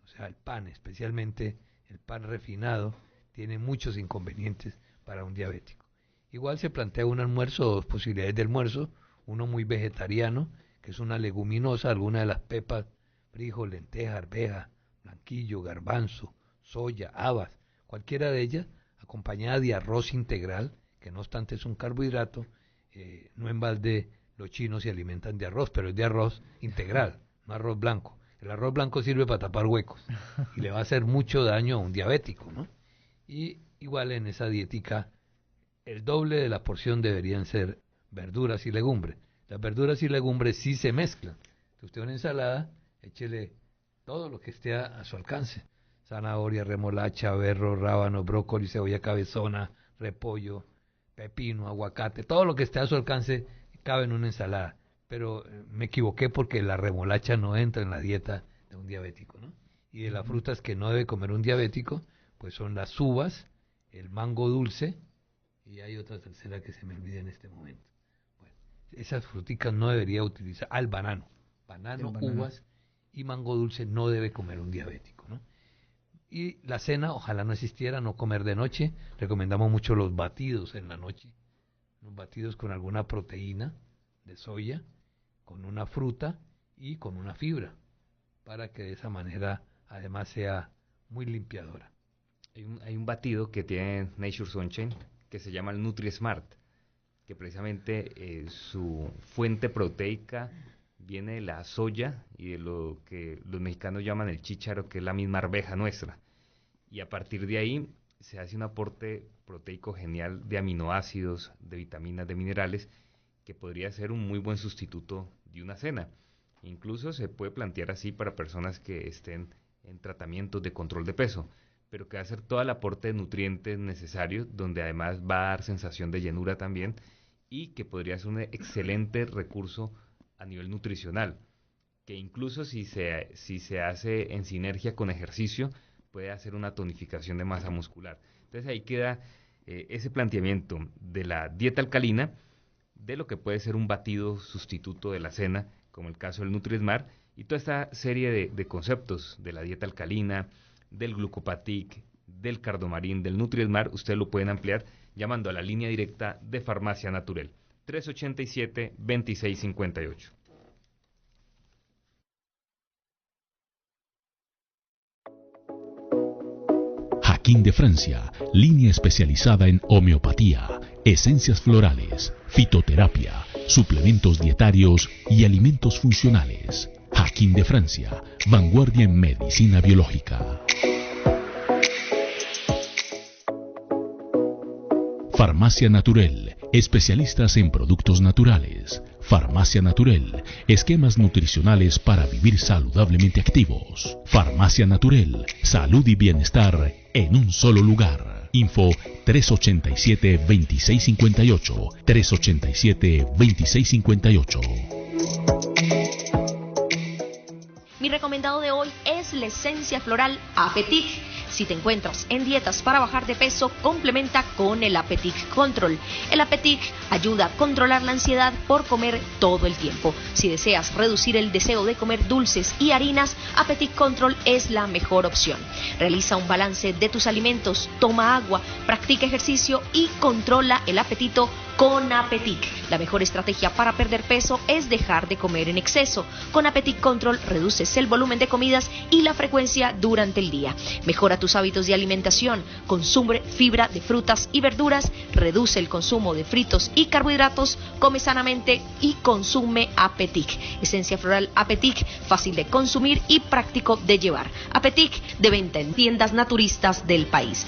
O sea, el pan, especialmente el pan refinado, tiene muchos inconvenientes para un diabético. Igual se plantea un almuerzo, dos posibilidades de almuerzo, uno muy vegetariano, que es una leguminosa, alguna de las pepas, frijol, lenteja, arveja, blanquillo, garbanzo, soya, habas, cualquiera de ellas, acompañada de arroz integral, que no obstante es un carbohidrato, no en balde los chinos se alimentan de arroz, pero es de arroz integral, no arroz blanco. El arroz blanco sirve para tapar huecos y le va a hacer mucho daño a un diabético, ¿no? Y igual en esa dietica, el doble de la porción deberían ser verduras y legumbres. Las verduras y legumbres sí se mezclan. Si usted una ensalada, échele todo lo que esté a su alcance. Zanahoria, remolacha, berro, rábano, brócoli, cebolla cabezona, repollo, pepino, aguacate, todo lo que esté a su alcance cabe en una ensalada. Pero me equivoqué porque la remolacha no entra en la dieta de un diabético, ¿no? Y de las frutas que no debe comer un diabético, pues son las uvas, el mango dulce, y hay otra tercera que se me olvida en este momento. Bueno, esas fruticas no debería utilizar, el banano, uvas y mango dulce no debe comer un diabético, ¿no? Y la cena, ojalá no existiera, no comer de noche. Recomendamos mucho los batidos en la noche, los batidos con alguna proteína de soya, con una fruta y con una fibra, para que de esa manera además sea muy limpiadora. Hay un batido que tiene Nature Sunshine que se llama el NutriSmart, que precisamente su fuente proteica viene de la soya y de lo que los mexicanos llaman el chícharo, que es la misma arveja nuestra. Y a partir de ahí se hace un aporte proteico genial de aminoácidos, de vitaminas, de minerales, que podría ser un muy buen sustituto de una cena. Incluso se puede plantear así para personas que estén en tratamientos de control de peso, pero que va a hacer todo el aporte de nutrientes necesarios, donde además va a dar sensación de llenura también, y que podría ser un excelente recurso a nivel nutricional, que incluso si se hace en sinergia con ejercicio, puede hacer una tonificación de masa muscular. Entonces ahí queda ese planteamiento de la dieta alcalina, de lo que puede ser un batido sustituto de la cena, como el caso del Nutri-Smart, y toda esta serie de conceptos de la dieta alcalina, del Glucopatic, del Cardomarín, del Nutri-Smart, ustedes lo pueden ampliar llamando a la línea directa de Farmacia Natural, 387-2658. Jaquín de Francia, línea especializada en homeopatía, esencias florales, fitoterapia, suplementos dietarios y alimentos funcionales. Jaquín de Francia, vanguardia en medicina biológica. Farmacia Natural, especialistas en productos naturales. Farmacia Natural, esquemas nutricionales para vivir saludablemente activos. Farmacia Natural, salud y bienestar en un solo lugar. Info 387-2658, 387-2658. Mi recomendado de hoy es la esencia floral Apetic. Si te encuentras en dietas para bajar de peso, complementa con el Apetic Control. El Apetic ayuda a controlar la ansiedad por comer todo el tiempo. Si deseas reducir el deseo de comer dulces y harinas, Apetic Control es la mejor opción. Realiza un balance de tus alimentos, toma agua, practica ejercicio y controla el apetito con Apetic. La mejor estrategia para perder peso es dejar de comer en exceso. Con Apetic Control reduces el volumen de comidas y la frecuencia durante el día. Mejora tus hábitos de alimentación, consume fibra de frutas y verduras, reduce el consumo de fritos y carbohidratos, come sanamente y consume Apetic. Esencia floral Apetic, fácil de consumir y práctico de llevar. Apetic, de venta en tiendas naturistas del país.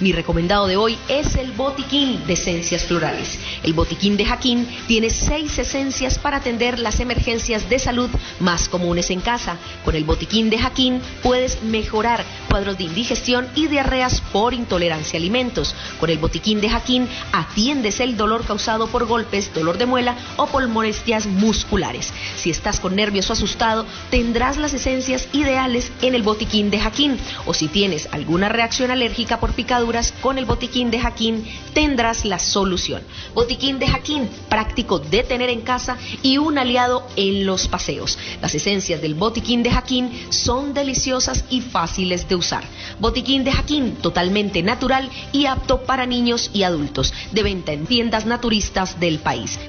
Mi recomendado de hoy es el botiquín de esencias florales. El botiquín de Jaquín tiene 6 esencias para atender las emergencias de salud más comunes en casa. Con el botiquín de Jaquín puedes mejorar cuadros de indigestión y diarreas por intolerancia a alimentos. Con el botiquín de Jaquín atiendes el dolor causado por golpes, dolor de muela o por molestias musculares. Si estás con nervios o asustado, tendrás las esencias ideales en el botiquín de Jaquín. O si tienes alguna reacción alérgica por picaduras, con el botiquín de Jaquín tendrás la solución. Botiquín de Jaquín, práctico de tener en casa y un aliado en los paseos. Las esencias del botiquín de Jaquín son deliciosas y fáciles de usar. Botiquín de Jaquín, totalmente natural y apto para niños y adultos. De venta en tiendas naturistas del país.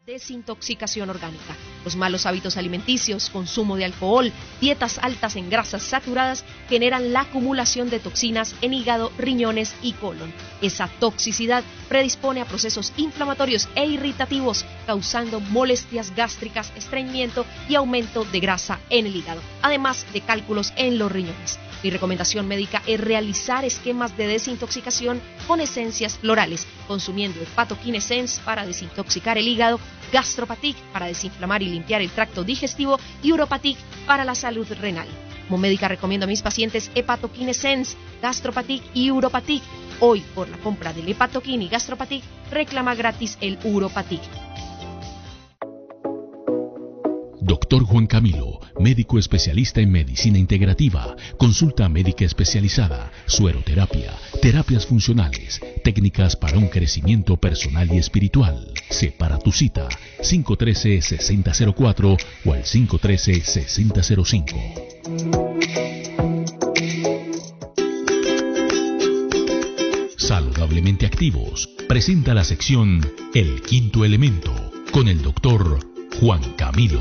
Desintoxicación orgánica. Los malos hábitos alimenticios, consumo de alcohol, dietas altas en grasas saturadas generan la acumulación de toxinas en hígado, riñones y colon. Esa toxicidad predispone a procesos inflamatorios e irritativos, causando molestias gástricas, estreñimiento y aumento de grasa en el hígado, además de cálculos en los riñones. Mi recomendación médica es realizar esquemas de desintoxicación con esencias florales, consumiendo Hepatoquin Essence para desintoxicar el hígado, Gastropatic para desinflamar y limpiar el tracto digestivo y Uropatic para la salud renal. Como médica recomiendo a mis pacientes Hepatoquin Essence, Gastropatic y Uropatic. Hoy, por la compra del Hepatoquin y Gastropatic, reclama gratis el Uropatic. Doctor Juan Camilo, médico especialista en medicina integrativa, consulta médica especializada, sueroterapia, terapias funcionales, técnicas para un crecimiento personal y espiritual. Separa tu cita, 513-6004 o al 513-6005. Saludablemente Activos presenta la sección El Quinto Elemento con el doctor Juan Camilo.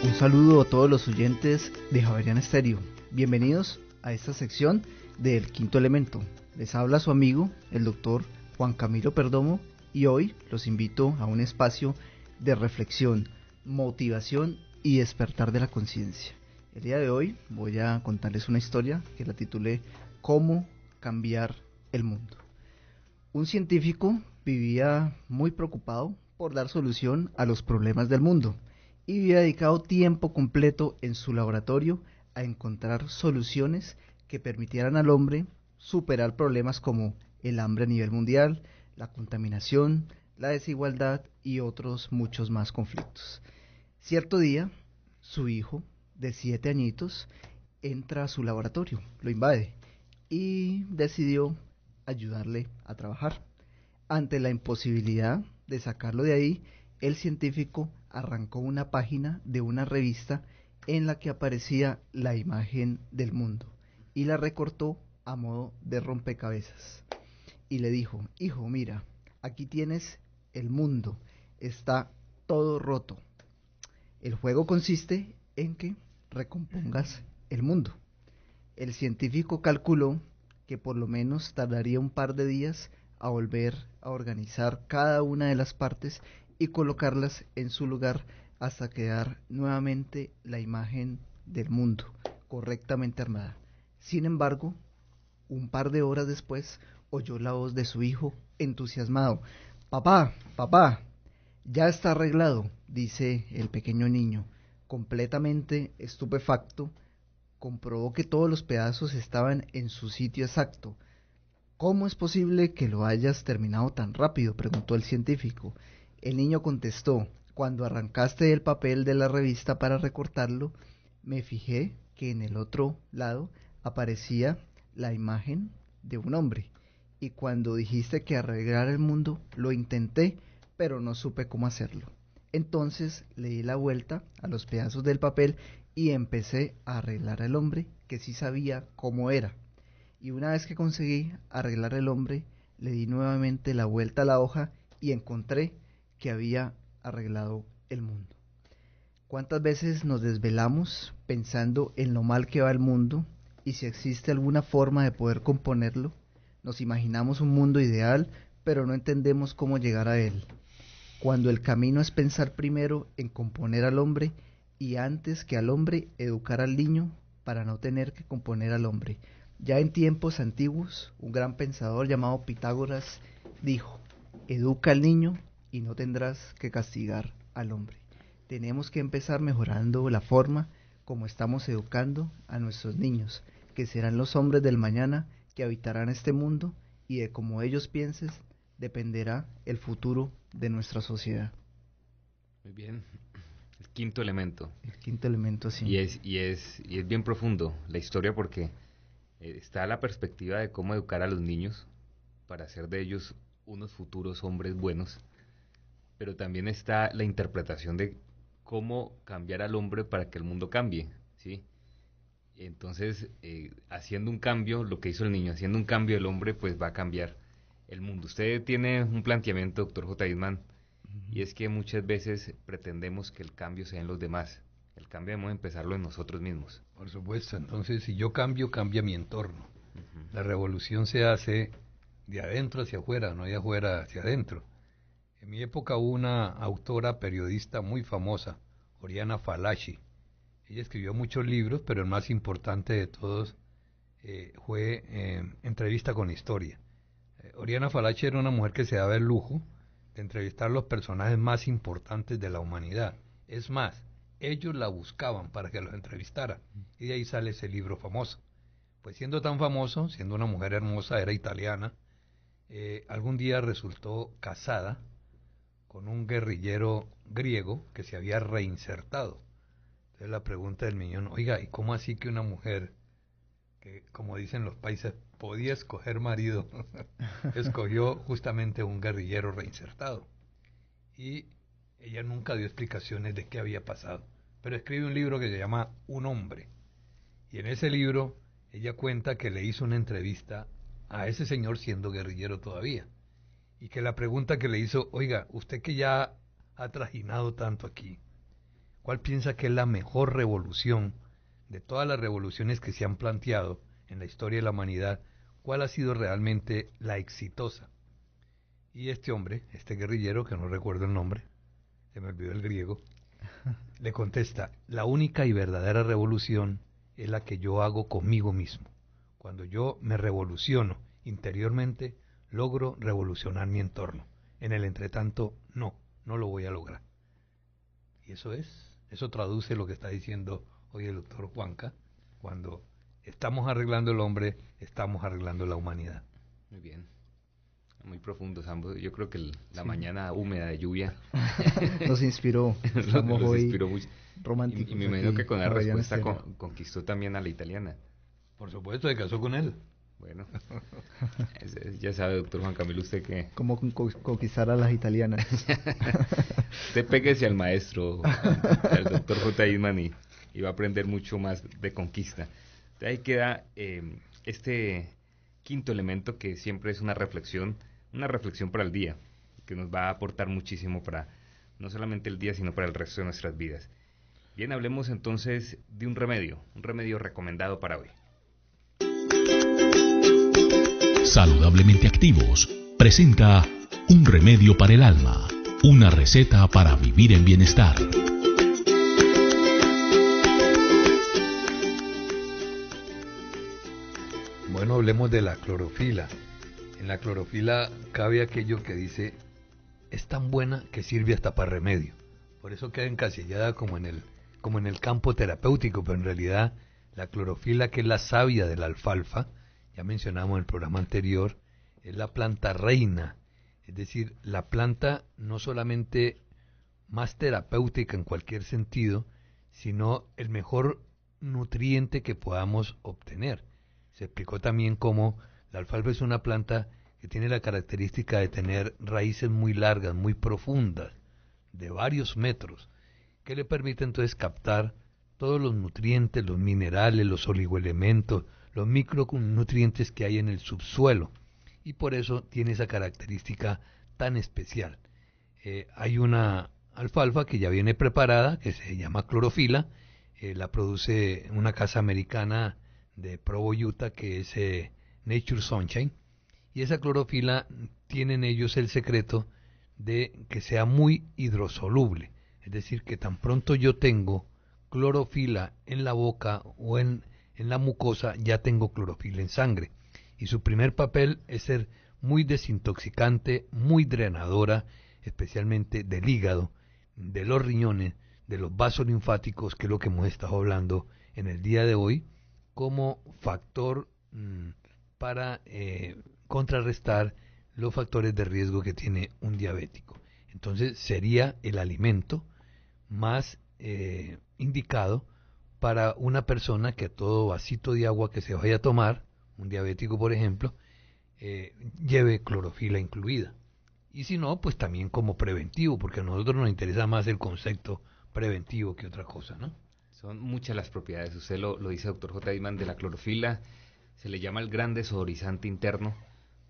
Un saludo a todos los oyentes de Javeriana Estéreo. Bienvenidos a esta sección del Quinto Elemento. Les habla su amigo, el doctor Juan Camilo Perdomo, y hoy los invito a un espacio de reflexión, motivación y despertar de la conciencia. El día de hoy voy a contarles una historia que la titulé ¿Cómo cambiar el mundo? Un científico vivía muy preocupado por dar solución a los problemas del mundo y había dedicado tiempo completo en su laboratorio a encontrar soluciones que permitieran al hombre superar problemas como el hambre a nivel mundial, la contaminación, la desigualdad y otros muchos más conflictos. Cierto día, su hijo, de 7 añitos, entra a su laboratorio, lo invade y decidió ayudarle a trabajar. Ante la imposibilidad de sacarlo de ahí, el científico arrancó una página de una revista en la que aparecía la imagen del mundo y la recortó a modo de rompecabezas. Y le dijo: hijo, mira, aquí tienes el mundo, está todo roto. El juego consiste en que recompongas el mundo. El científico calculó que por lo menos tardaría un par de días a volver a organizar cada una de las partes y colocarlas en su lugar hasta quedar nuevamente la imagen del mundo correctamente armada. Sin embargo, un par de horas después oyó la voz de su hijo entusiasmado. Papá, papá, ya está arreglado, dice el pequeño niño. Completamente estupefacto, comprobó que todos los pedazos estaban en su sitio exacto. ¿Cómo es posible que lo hayas terminado tan rápido?, preguntó el científico. El niño contestó: cuando arrancaste el papel de la revista para recortarlo, me fijé que en el otro lado aparecía la imagen de un hombre. Y cuando dijiste que arreglar el mundo, lo intenté, pero no supe cómo hacerlo. Entonces le di la vuelta a los pedazos del papel y empecé a arreglar al hombre, que sí sabía cómo era. Y una vez que conseguí arreglar el hombre, le di nuevamente la vuelta a la hoja y encontré que había arreglado el mundo. ¿Cuántas veces nos desvelamos pensando en lo mal que va el mundo y si existe alguna forma de poder componerlo? Nos imaginamos un mundo ideal, pero no entendemos cómo llegar a él. Cuando el camino es pensar primero en componer al hombre y antes que al hombre educar al niño para no tener que componer al hombre. Ya en tiempos antiguos, un gran pensador llamado Pitágoras dijo: educa al niño y no tendrás que castigar al hombre. Tenemos que empezar mejorando la forma como estamos educando a nuestros niños, que serán los hombres del mañana que habitarán este mundo, y de cómo ellos piensen dependerá el futuro de nuestra sociedad. Muy bien. El quinto elemento. El quinto elemento, sí. Y es bien profundo la historia, porque está la perspectiva de cómo educar a los niños para hacer de ellos unos futuros hombres buenos, pero también está la interpretación de cómo cambiar al hombre para que el mundo cambie, ¿sí? Entonces, haciendo un cambio, lo que hizo el niño, haciendo un cambio el hombre, pues va a cambiar el mundo. Usted tiene un planteamiento, doctor J. Eastman, y es que muchas veces pretendemos que el cambio sea en los demás. El cambio debemos empezarlo en nosotros mismos. Por supuesto, entonces si yo cambio, cambia mi entorno. La revolución se hace de adentro hacia afuera, no de afuera hacia adentro. En mi época hubo una autora periodista muy famosa, Oriana Fallaci. Ella escribió muchos libros, pero el más importante de todos fue Entrevista con Historia. Oriana Fallaci era una mujer que se daba el lujo de entrevistar a los personajes más importantes de la humanidad. Es más, ellos la buscaban para que los entrevistara, y de ahí sale ese libro famoso. Pues siendo tan famoso, siendo una mujer hermosa, era italiana, algún día resultó casada con un guerrillero griego que se había reinsertado. Entonces la pregunta del millón: oiga, ¿y cómo así que una mujer que, como dicen los países, podía escoger marido, escogió justamente un guerrillero reinsertado? Y ella nunca dio explicaciones de qué había pasado, pero escribe un libro que se llama Un hombre, y en ese libro ella cuenta que le hizo una entrevista a ese señor siendo guerrillero todavía, y que la pregunta que le hizo: oiga, usted que ya ha trajinado tanto aquí, ¿cuál piensa que es la mejor revolución de todas las revoluciones que se han planteado en la historia de la humanidad? ¿Cuál ha sido realmente la exitosa? Y este hombre, este guerrillero, que no recuerdo el nombre, se me olvidó el griego, le contesta: la única y verdadera revolución es la que yo hago conmigo mismo. Cuando yo me revoluciono interiormente, logro revolucionar mi entorno. En el entretanto, no lo voy a lograr. Y eso traduce lo que está diciendo hoy el doctor Juanca: cuando estamos arreglando el hombre, estamos arreglando la humanidad. Muy bien. Muy profundos ambos. Yo creo que la mañana húmeda de lluvia nos inspiró. Los inspiró mucho. Románticos. Y me imagino que con la respuesta Estéreo. conquistó también a la italiana. Por supuesto, se casó con él. Bueno, ya sabe, doctor Juan Camilo, usted que... ¿Cómo conquistar a las italianas? Usted péguese al maestro, al doctor J. Eastman, y va a aprender mucho más de conquista. Entonces ahí queda este quinto elemento, que siempre es una reflexión para el día, que nos va a aportar muchísimo para no solamente el día, sino para el resto de nuestras vidas. Bien, hablemos entonces de un remedio recomendado para hoy. Saludablemente Activos presenta un remedio para el alma, una receta para vivir en bienestar. Bueno, hablemos de la clorofila. En la clorofila cabe aquello que dice, es tan buena que sirve hasta para remedio. Por eso queda encasillada como en el campo terapéutico, pero en realidad la clorofila, que es la savia de la alfalfa, ya mencionamos en el programa anterior, es la planta reina, es decir, la planta no solamente más terapéutica en cualquier sentido, sino el mejor nutriente que podamos obtener. Se explicó también cómo la alfalfa es una planta que tiene la característica de tener raíces muy largas, muy profundas, de varios metros, que le permite entonces captar todos los nutrientes, los minerales, los oligoelementos, los micronutrientes que hay en el subsuelo, y por eso tiene esa característica tan especial. Hay una alfalfa que ya viene preparada, que se llama clorofila, la produce una casa americana de Provo, Utah, que es Nature Sunshine, y esa clorofila tienen ellos el secreto de que sea muy hidrosoluble, es decir, que tan pronto yo tengo clorofila en la boca o en la mucosa, ya tengo clorofila en sangre, y su primer papel es ser muy desintoxicante, muy drenadora, especialmente del hígado, de los riñones, de los vasos linfáticos, que es lo que hemos estado hablando en el día de hoy, como factor para contrarrestar los factores de riesgo que tiene un diabético. Entonces sería el alimento más indicado para una persona que a todo vasito de agua que se vaya a tomar, un diabético por ejemplo, lleve clorofila incluida. Y si no, pues también como preventivo, porque a nosotros nos interesa más el concepto preventivo que otra cosa, ¿no? Son muchas las propiedades, usted lo dice, doctor J. Eastman, de la clorofila. Se le llama el gran desodorizante interno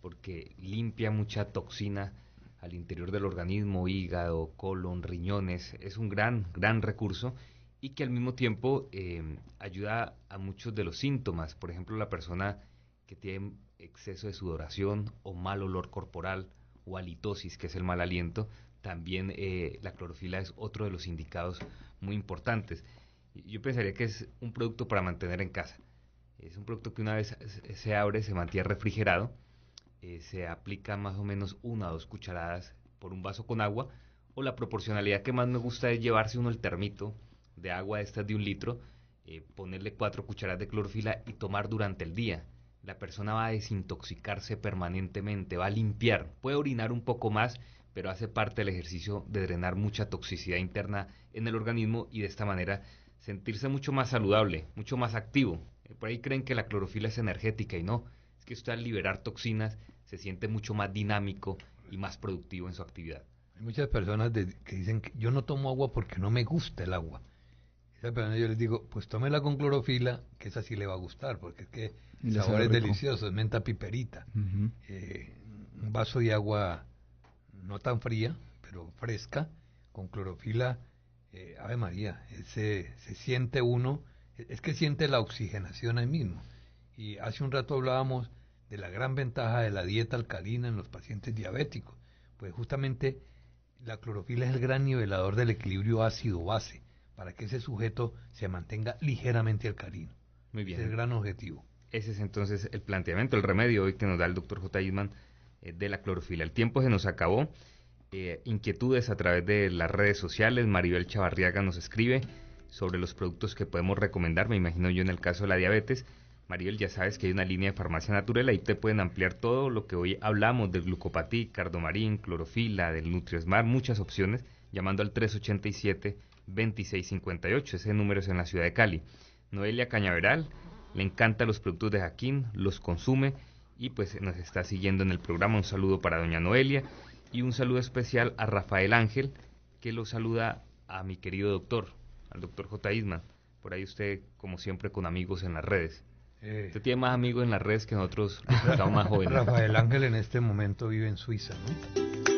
porque limpia mucha toxina al interior del organismo, hígado, colon, riñones. Es un gran recurso, y que al mismo tiempo ayuda a muchos de los síntomas. Por ejemplo, la persona que tiene exceso de sudoración o mal olor corporal o halitosis, que es el mal aliento, también la clorofila es otro de los indicados muy importantes. Yo pensaría que es un producto para mantener en casa. Es un producto que una vez se abre, se mantiene refrigerado, se aplica más o menos 1 a 2 cucharadas por un vaso con agua, o la proporcionalidad que más me gusta es llevarse uno el termito de agua estas de 1 litro, ponerle 4 cucharadas de clorofila y tomar durante el día. La persona va a desintoxicarse permanentemente, va a limpiar, puede orinar un poco más, pero hace parte del ejercicio de drenar mucha toxicidad interna en el organismo, y de esta manera sentirse mucho más saludable, mucho más activo. Por ahí creen que la clorofila es energética, y no, es que usted al liberar toxinas se siente mucho más dinámico y más productivo en su actividad. Hay muchas personas que dicen que yo no tomo agua porque no me gusta el agua. Esa persona yo les digo, pues tómela con clorofila, que esa sí le va a gustar, porque es que el sabor es delicioso, es menta piperita. Un vaso de agua no tan fría, pero fresca, con clorofila, Ave María, se siente uno, es que siente la oxigenación ahí mismo. Y hace un rato hablábamos de la gran ventaja de la dieta alcalina en los pacientes diabéticos. Pues justamente la clorofila es el gran nivelador del equilibrio ácido-base, para que ese sujeto se mantenga ligeramente alcalino. Muy bien. Es el gran objetivo. Ese es entonces el planteamiento, el remedio hoy que nos da el doctor J. Eastman de la clorofila. El tiempo se nos acabó. Inquietudes a través de las redes sociales. Maribel Chavarriaga nos escribe sobre los productos que podemos recomendar, me imagino yo en el caso de la diabetes. Maribel, ya sabes que hay una línea de farmacia natural, ahí te pueden ampliar todo lo que hoy hablamos del Glucopatí, Cardomarín, Clorofila, del Nutriesmar, muchas opciones, llamando al 387-2658, ese número es en la ciudad de Cali. Noelia Cañaveral, le encantan los productos de Jaquín, los consume y pues nos está siguiendo en el programa. Un saludo para doña Noelia y un saludo especial a Rafael Ángel, que lo saluda a mi querido doctor, al doctor J. Isman. Por ahí usted, como siempre, con amigos en las redes. Usted tiene más amigos en las redes que nosotros, los que estamos más jóvenes. Rafael Ángel en este momento vive en Suiza, ¿no?